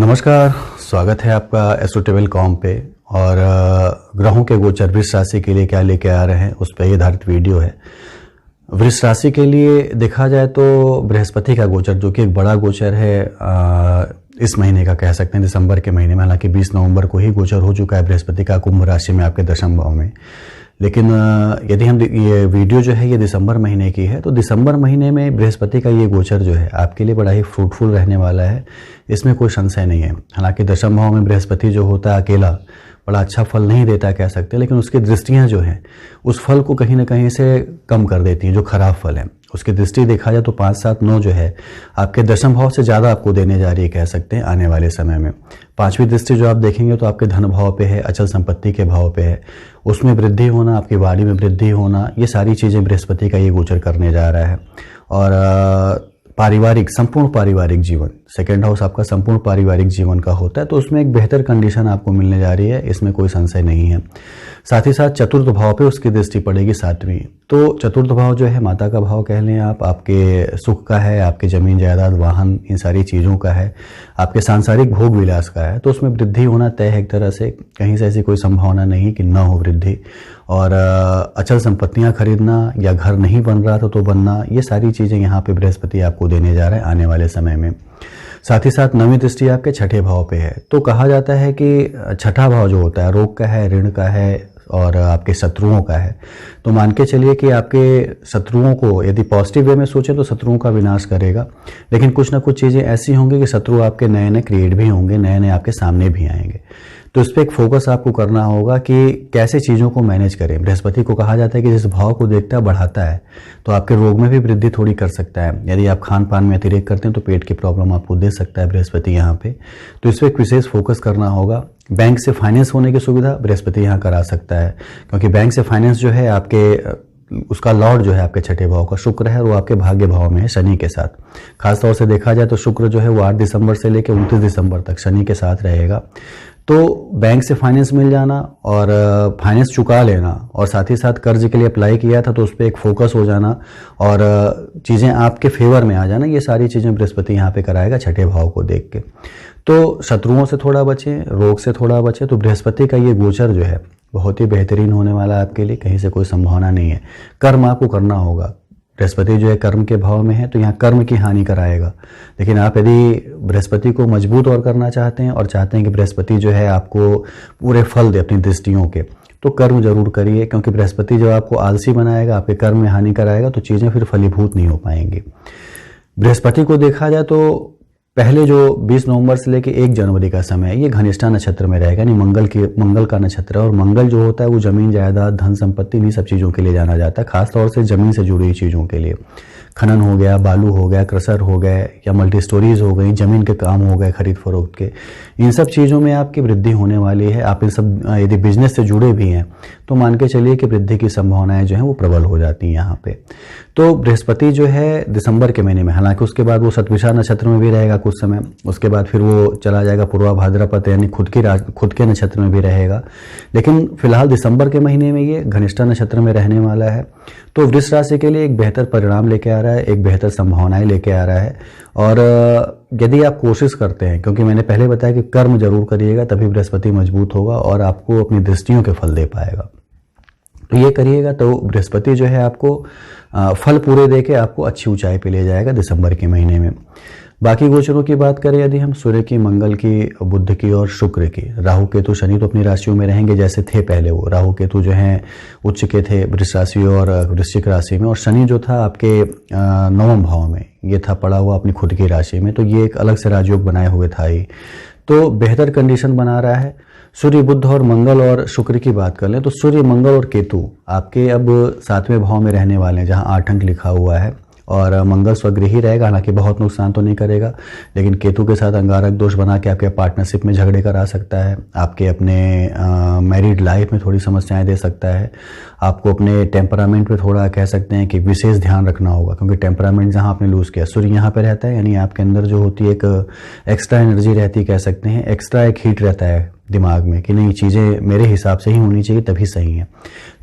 नमस्कार, स्वागत है आपका एस्ट्रोटेबल.com पे। और ग्रहों के गोचर वृष राशि के लिए क्या लेके आ रहे हैं उस पर ये आधारित वीडियो है। वृष राशि के लिए देखा जाए तो बृहस्पति का गोचर, जो कि एक बड़ा गोचर है इस महीने का, कह सकते हैं दिसंबर के महीने में। हालांकि 20 नवंबर को ही गोचर हो चुका है बृहस्पति का कुंभ राशि में आपके दशम भाव में। लेकिन यदि हम ये वीडियो जो है ये दिसंबर महीने की है, तो दिसंबर महीने में बृहस्पति का ये गोचर जो है आपके लिए बड़ा ही फ्रूटफुल रहने वाला है, इसमें कोई संशय नहीं है। हालांकि दशम भाव में बृहस्पति जो होता है अकेला बड़ा अच्छा फल नहीं देता कह सकते, लेकिन उसकी दृष्टियां जो हैं उस फल को कहीं ना कहीं से कम कर देती हैं। जो खराब फल है उसकी दृष्टि देखा जाए तो 5, 7, 9 जो है आपके दशम भाव से ज़्यादा आपको देने जा रही है कह सकते हैं आने वाले समय में। 5वीं दृष्टि जो आप देखेंगे तो आपके धन भाव पे है, अचल संपत्ति के भाव पे है, उसमें वृद्धि होना, आपकी वाणी में वृद्धि होना, ये सारी चीज़ें बृहस्पति का ये गोचर करने जा रहा है। और पारिवारिक, संपूर्ण पारिवारिक जीवन, सेकेंड हाउस आपका संपूर्ण पारिवारिक जीवन का होता है, तो उसमें एक बेहतर कंडीशन आपको मिलने जा रही है, इसमें कोई संशय नहीं है। साथ ही साथ चतुर्थ भाव पे उसकी दृष्टि पड़ेगी 7वीं। तो चतुर्थ भाव जो है माता का भाव कह लें आप, आपके सुख का है, आपके जमीन जायदाद वाहन इन सारी चीज़ों का है, आपके सांसारिक भोग विलास का है, तो उसमें वृद्धि होना तय है एक तरह से, कहीं से ऐसी कोई संभावना नहीं कि न हो वृद्धि। और अचल संपत्तियां खरीदना या घर नहीं बन रहा था तो बनना, ये सारी चीज़ें यहाँ पे बृहस्पति आपको देने जा रहे हैं आने वाले समय में। साथ ही साथ 9वीं दृष्टि आपके छठे भाव पे है, तो कहा जाता है कि छठा भाव जो होता है रोग का है, ऋण का है और आपके शत्रुओं का है। तो मान के चलिए कि आपके शत्रुओं को यदि पॉजिटिव वे में सोचें तो शत्रुओं का विनाश करेगा, लेकिन कुछ ना कुछ चीज़ें ऐसी होंगी कि शत्रु आपके नए नए क्रिएट भी होंगे, नए नए आपके सामने भी आएंगे। तो इस पर एक फोकस आपको करना होगा कि कैसे चीज़ों को मैनेज करें। बृहस्पति को कहा जाता है कि जिस भाव को देखता है बढ़ाता है, तो आपके रोग में भी वृद्धि थोड़ी कर सकता है। यदि आप खान पान में अतिरेक करते हैं तो पेट की प्रॉब्लम आपको दे सकता है बृहस्पति यहाँ पे, तो इस पर एक विशेष फोकस करना होगा। बैंक से फाइनेंस होने की सुविधा बृहस्पति यहाँ करा सकता है, क्योंकि बैंक से फाइनेंस जो है आपके उसका लॉर्ड जो है आपके छठे भाव का शुक्र है, वो आपके भाग्य भाव में है शनि के साथ। खासतौर से देखा जाए तो शुक्र जो है वो 8 दिसंबर से लेकर 29 दिसंबर तक शनि के साथ रहेगा। तो बैंक से फाइनेंस मिल जाना और फाइनेंस चुका लेना, और साथ ही साथ कर्ज के लिए अप्लाई किया था तो उस पर एक फोकस हो जाना और चीज़ें आपके फेवर में आ जाना, ये सारी चीज़ें बृहस्पति यहाँ पे कराएगा छठे भाव को देख के। तो शत्रुओं से थोड़ा बचें, रोग से थोड़ा बचें। तो बृहस्पति का ये गोचर जो है बहुत ही बेहतरीन होने वाला है आपके लिए, कहीं से कोई संभावना नहीं है। कर्म आपको करना होगा, बृहस्पति जो है कर्म के भाव में है, तो यहाँ कर्म की हानि कराएगा। लेकिन आप यदि बृहस्पति को मजबूत और करना चाहते हैं और चाहते हैं कि बृहस्पति जो है आपको पूरे फल दे अपनी दृष्टियों के, तो कर्म जरूर करिए, क्योंकि बृहस्पति जब आपको आलसी बनाएगा, आपके कर्म में हानि कराएगा, तो चीज़ें फिर फलीभूत नहीं हो पाएंगी। बृहस्पति को देखा जाए तो पहले जो 20 नवंबर से लेकर 1 जनवरी का समय है ये घनिष्ठा नक्षत्र में रहेगा, यानी मंगल का नक्षत्र है। और मंगल जो होता है वो जमीन जायदाद धन संपत्ति इन्हीं सब चीज़ों के लिए जाना जाता है, खासतौर से जमीन से जुड़ी हुई चीज़ों के लिए। खनन हो गया, बालू हो गया, क्रशर हो गए, या मल्टी स्टोरीज हो गई, जमीन के काम हो गए खरीद फरोख्त के, इन सब चीज़ों में आपकी वृद्धि होने वाली है। आप इन सब यदि बिजनेस से जुड़े भी हैं तो मान के चलिए कि वृद्धि की संभावनाएं जो हैं वो प्रबल हो जाती हैं यहाँ पे। तो बृहस्पति जो है दिसंबर के महीने में, हालांकि उसके बाद वो शतभिषा नक्षत्र में भी रहेगा कुछ समय, उसके बाद फिर वो चला जाएगा पूर्वा भाद्रपद, यानी खुद के नक्षत्र में भी रहेगा, लेकिन फिलहाल दिसंबर के महीने में ये घनिष्ठा नक्षत्र में रहने वाला है। तो वृष राशि के लिए एक बेहतर परिणाम लेके आ रहा है, एक बेहतर संभावनाएं लेके आ रहा है। और यदि आप कोशिश करते हैं, क्योंकि मैंने पहले बताया कि कर्म जरूर करिएगा, तभी बृहस्पति मजबूत होगा और आपको अपनी दृष्टियों के फल दे पाएगा। तो ये करिएगा तो बृहस्पति जो है आपको फल पूरे देके आपको अच्छी ऊंचाई पे ले जाएगा दिसंबर के महीने में। बाकी गोचरों की बात करें यदि हम, सूर्य की, मंगल की, बुध की और शुक्र की, राहु केतु शनि तो अपनी राशियों में रहेंगे जैसे थे पहले। वो राहु केतु जो हैं उच्च के थे वृष राशि और वृश्चिक राशि में, और शनि जो था आपके 9वें भाव में, ये था पड़ा हुआ अपनी खुद की राशि में, तो ये एक अलग से राजयोग बनाए हुए था ही, तो बेहतर कंडीशन बना रहा है। सूर्य, बुध और मंगल और शुक्र की बात कर लें तो सूर्य, मंगल और केतु आपके अब 7वें भाव में रहने वाले हैं, जहां 8 अंक लिखा हुआ है। और मंगल स्वगृही रहेगा, हालांकि बहुत नुकसान तो नहीं करेगा, लेकिन केतु के साथ अंगारक दोष बना के आपके पार्टनरशिप में झगड़े करा सकता है, आपके अपने मैरिड लाइफ में थोड़ी समस्याएं दे सकता है, आपको अपने टेम्परामेंट पे थोड़ा कह सकते हैं कि विशेष ध्यान रखना होगा, क्योंकि टेम्परामेंट जहां आपने लूज किया, सूर्य यहाँ पे रहता है, यानी आपके अंदर जो होती है एक एक्स्ट्रा एनर्जी रहती है, कह सकते हैं एक्स्ट्रा एक हीट रहता है दिमाग में कि नहीं चीज़ें मेरे हिसाब से ही होनी चाहिए तभी सही है।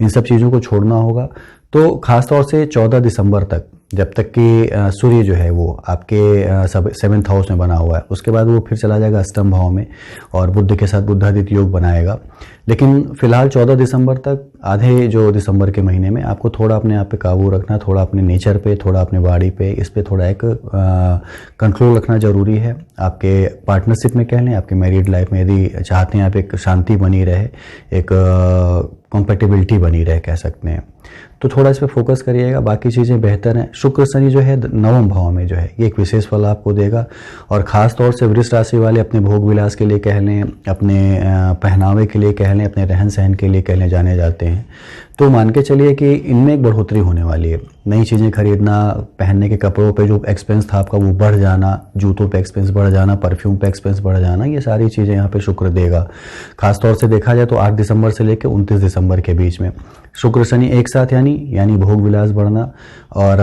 इन सब चीज़ों को छोड़ना होगा। तो खासतौर से 14 दिसंबर तक जब तक कि सूर्य जो है वो आपके 7th हाउस में बना हुआ है, उसके बाद वो फिर चला जाएगा अष्टम भाव में और बुध के साथ बुधादित्य योग बनाएगा। लेकिन फिलहाल 14 दिसंबर तक, आधे जो दिसंबर के महीने में आपको थोड़ा अपने आप पे काबू रखना, थोड़ा अपने नेचर पे, थोड़ा अपने बॉडी पे, इस पे थोड़ा एक कंट्रोल रखना ज़रूरी है। आपके पार्टनरशिप में कह लें, आपके मैरिड लाइफ में यदि चाहते हैं आप एक शांति बनी रहे, एक कॉम्पेटिबिलिटी बनी रहे कह सकते हैं, तो थोड़ा इस पर फोकस करिएगा। बाकी चीज़ें बेहतर हैं। शुक्र शनि जो है 9वें भाव में जो है ये एक विशेष फल आपको देगा। और ख़ास तौर से वृष राशि वाले अपने भोग विलास के लिए कह लें, अपने पहनावे के लिए कह लें, अपने रहन सहन के लिए कह लें जाने जाते हैं, तो मान के चलिए कि इनमें एक बढ़ोतरी होने वाली है। नई चीज़ें खरीदना, पहनने के कपड़ों पे जो एक्सपेंस था आपका वो बढ़ जाना, जूतों पे एक्सपेंस बढ़ जाना, परफ्यूम पे एक्सपेंस बढ़ जाना, ये सारी चीज़ें यहाँ पे शुक्र देगा। खासतौर से देखा जाए तो 8 दिसंबर से लेकर 29 दिसंबर के बीच में शुक्र शनि एक साथ यानी भोग विलास बढ़ना, और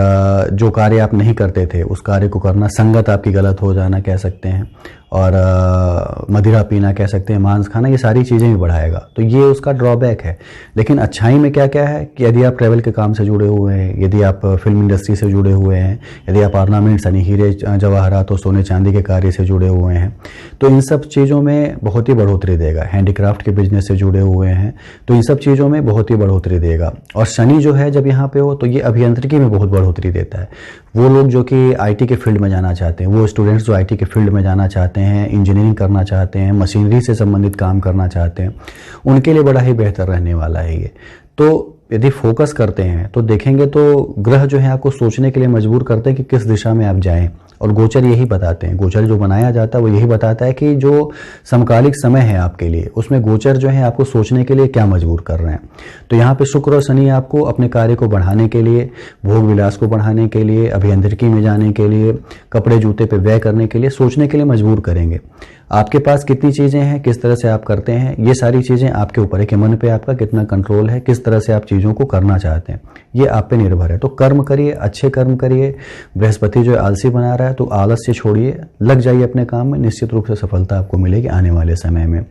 जो कार्य आप नहीं करते थे उस कार्य को करना, संगत आपकी गलत हो जाना कह सकते हैं, और मदिरा पीना कह सकते हैं, मांस खाना, ये सारी चीज़ें भी बढ़ाएगा। तो ये उसका ड्रॉबैक है। लेकिन अच्छाई में क्या क्या है कि यदि आप ट्रैवल के काम से जुड़े हुए हैं, यदि आप फिल्म इंडस्ट्री से जुड़े हुए हैं, यदि आप ऑर्नामेंट्स यानी हीरे जवाहरात और सोने चांदी के कार्य से जुड़े हुए हैं, तो इन सब चीज़ों में बहुत ही बढ़ोतरी देगा। हैंडीक्राफ्ट के बिजनेस से जुड़े हुए हैं तो इन सब चीज़ों में बहुत ही बढ़ोतरी देगा। और शनि जो है जब यहाँ पे हो तो ये अभियांत्रिकी में बहुत बढ़ोतरी देता है। वो लोग जो कि आईटी के फील्ड में जाना चाहते हैं, वो स्टूडेंट्स जो आईटी के फील्ड में जाना चाहते हैं, इंजीनियरिंग करना चाहते हैं, मशीनरी से संबंधित काम करना चाहते हैं, उनके लिए बड़ा ही बेहतर रहने वाला है ये। तो यदि फोकस करते हैं तो देखेंगे तो ग्रह जो है आपको सोचने के लिए मजबूर करते हैं कि किस दिशा में आप जाएं, और गोचर यही बताते हैं। गोचर जो बनाया जाता है वो यही बताता है कि जो समकालिक समय है आपके लिए, उसमें गोचर जो है आपको सोचने के लिए क्या मजबूर कर रहे हैं। तो यहाँ पे शुक्र और शनि आपको अपने कार्य को बढ़ाने के लिए, भोग विलास को बढ़ाने के लिए, अभियांत्रिकी में जाने के लिए, कपड़े जूते पे व्यय करने के लिए, सोचने के लिए मजबूर करेंगे। आपके पास कितनी चीज़ें हैं, किस तरह से आप करते हैं, ये सारी चीज़ें आपके ऊपर है कि मन पे आपका कितना कंट्रोल है, किस तरह से आप चीज़ों को करना चाहते हैं, ये आप पे निर्भर है। तो कर्म करिए, अच्छे कर्म करिए। बृहस्पति जो है आलसी बना रहा है तो आलस्य छोड़िए, लग जाइए अपने काम में, निश्चित रूप से सफलता आपको मिलेगी आने वाले समय में।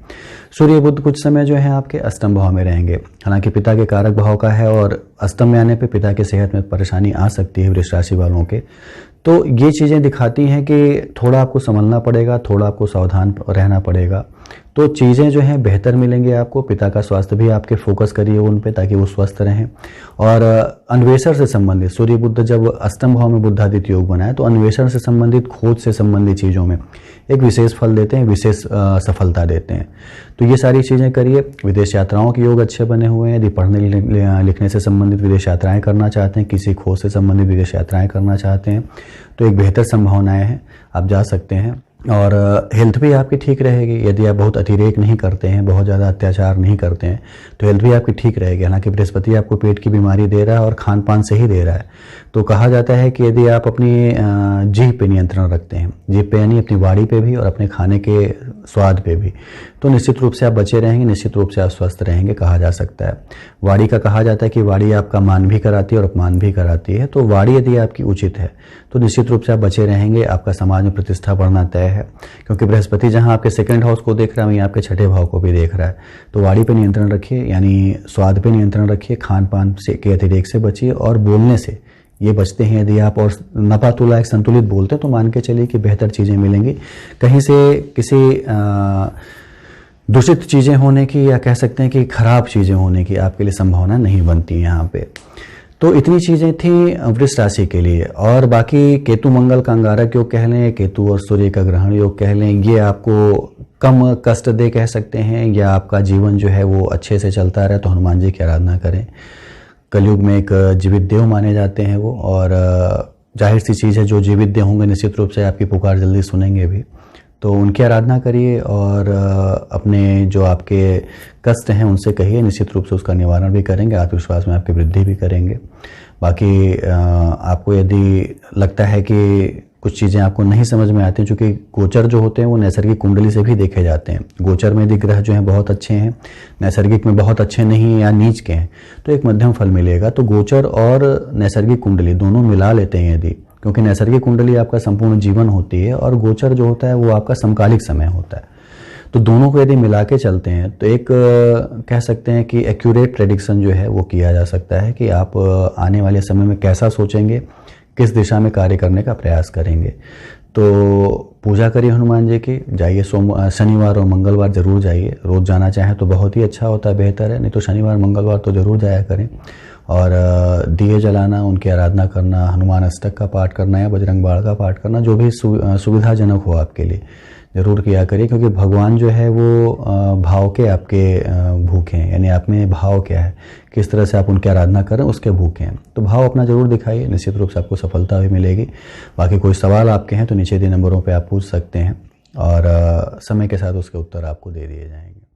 सूर्य बुध कुछ समय जो है आपके अष्टम भाव में रहेंगे। हालांकि पिता के कारक भाव का है और अष्टम में आने पे पिता की सेहत में परेशानी आ सकती है वृष राशि वालों के। तो ये चीज़ें दिखाती हैं कि थोड़ा आपको संभलना पड़ेगा, थोड़ा आपको सावधान रहना पड़ेगा। तो चीज़ें जो हैं बेहतर मिलेंगे आपको। पिता का स्वास्थ्य भी आपके फोकस करिए उन पे, ताकि वो स्वस्थ रहें। और अन्वेषण से संबंधित, सूर्य बुध जब अष्टम भाव में बुधादित्य योग बनाए तो अन्वेषण से संबंधित, खोज से संबंधित चीज़ों में एक विशेष फल देते हैं, विशेष सफलता देते हैं। तो ये सारी चीज़ें करिए। विदेश यात्राओं के योग अच्छे बने हुए हैं। यदि पढ़ने लिखने से संबंधित विदेश यात्राएं करना चाहते हैं, किसी खोज से संबंधित विदेश यात्राएं करना चाहते हैं, तो एक बेहतर संभावनाएं हैं, आप जा सकते हैं। और हेल्थ भी आपकी ठीक रहेगी। यदि आप बहुत अतिरेक नहीं करते हैं, बहुत ज़्यादा अत्याचार नहीं करते हैं, तो हेल्थ भी आपकी ठीक रहेगी। हालांकि बृहस्पति आपको पेट की बीमारी दे रहा है और खान पान से ही दे रहा है। तो कहा जाता है कि यदि आप अपनी जीभ पे नियंत्रण रखते हैं, जीभ पे यानी अपनी वाणी पे भी और अपने खाने के स्वाद पे भी, तो निश्चित रूप से आप बचे रहेंगे, निश्चित रूप से आप स्वस्थ रहेंगे कहा जा सकता है। वाणी का कहा जाता है कि वाणी आपका मान भी कराती है और अपमान भी कराती है। तो वाणी यदि आपकी उचित है तो निश्चित रूप से आप बचे रहेंगे, आपका समाज में प्रतिष्ठा बढ़ना तय है। क्योंकि बृहस्पति जहां आपके 2nd हाउस को देख रहा है वहीं आपके 6ठे भाव को भी देख रहा है। तो वाणी पे नियंत्रण रखिए, यानी स्वाद पे नियंत्रण रखिए, खान पान से के अतिरेक से बचिए, और बोलने से ये बचते हैं यदि आप और नपा तुला एक संतुलित बोलते हैं तो मान के चलिए कि बेहतर चीज़ें मिलेंगी। कहीं से किसी दूषित चीज़ें होने की, या कह सकते हैं कि खराब चीज़ें होने की आपके लिए संभावना नहीं बनती है यहाँ पे। तो इतनी चीज़ें थी वृष राशि के लिए। और बाकी केतु मंगल का अंगारक योग कह लें, केतु और सूर्य का ग्रहण योग कह लें, ये आपको कम कष्ट दे कह सकते हैं, या आपका जीवन जो है वो अच्छे से चलता रहे। तो हनुमान जी की आराधना करें। कलयुग में एक जीवित देव माने जाते हैं वो, और जाहिर सी चीज़ है जो जीवित देव होंगे निश्चित रूप से आपकी पुकार जल्दी सुनेंगे भी। तो उनकी आराधना करिए और अपने जो आपके कष्ट हैं उनसे कहिए, निश्चित रूप से उसका निवारण भी करेंगे, आत्मविश्वास में आपकी वृद्धि भी करेंगे। बाकी आपको यदि लगता है कि कुछ चीज़ें आपको नहीं समझ में आती हैं, चूँकि गोचर जो होते हैं वो नैसर्गिक कुंडली से भी देखे जाते हैं। गोचर में यदि ग्रह जो हैं बहुत अच्छे हैं, नैसर्गिक में बहुत अच्छे नहीं या नीच के हैं, तो एक मध्यम फल मिलेगा। तो गोचर और नैसर्गिक कुंडली दोनों मिला लेते हैं यदि, क्योंकि नैसर्गिक कुंडली आपका संपूर्ण जीवन होती है और गोचर जो होता है वो आपका समकालिक समय होता है। तो दोनों को यदि मिला के चलते हैं तो एक कह सकते हैं कि एक्यूरेट प्रेडिक्शन जो है वो किया जा सकता है कि आप आने वाले समय में कैसा सोचेंगे, किस दिशा में कार्य करने का प्रयास करेंगे। तो पूजा करिए हनुमान जी की, जाइए शनिवार और मंगलवार ज़रूर जाइए। रोज़ जाना चाहें तो बहुत ही अच्छा होता है, बेहतर है, नहीं तो शनिवार मंगलवार तो ज़रूर जाया करें। और दिए जलाना, उनकी आराधना करना, हनुमान अष्टक का पाठ करना या बजरंग बाण का पाठ करना, जो भी सुविधाजनक हो आपके लिए, ज़रूर किया करिए। क्योंकि भगवान जो है वो भाव के आपके भूखे हैं, यानी आप में भाव क्या है, किस तरह से आप उनकी आराधना करें उसके भूखे हैं। तो भाव अपना ज़रूर दिखाइए, निश्चित रूप से आपको सफलता भी मिलेगी। बाकी कोई सवाल आपके हैं तो नीचे दिए नंबरों पर आप पूछ सकते हैं और समय के साथ उसके उत्तर आपको दे दिए जाएंगे।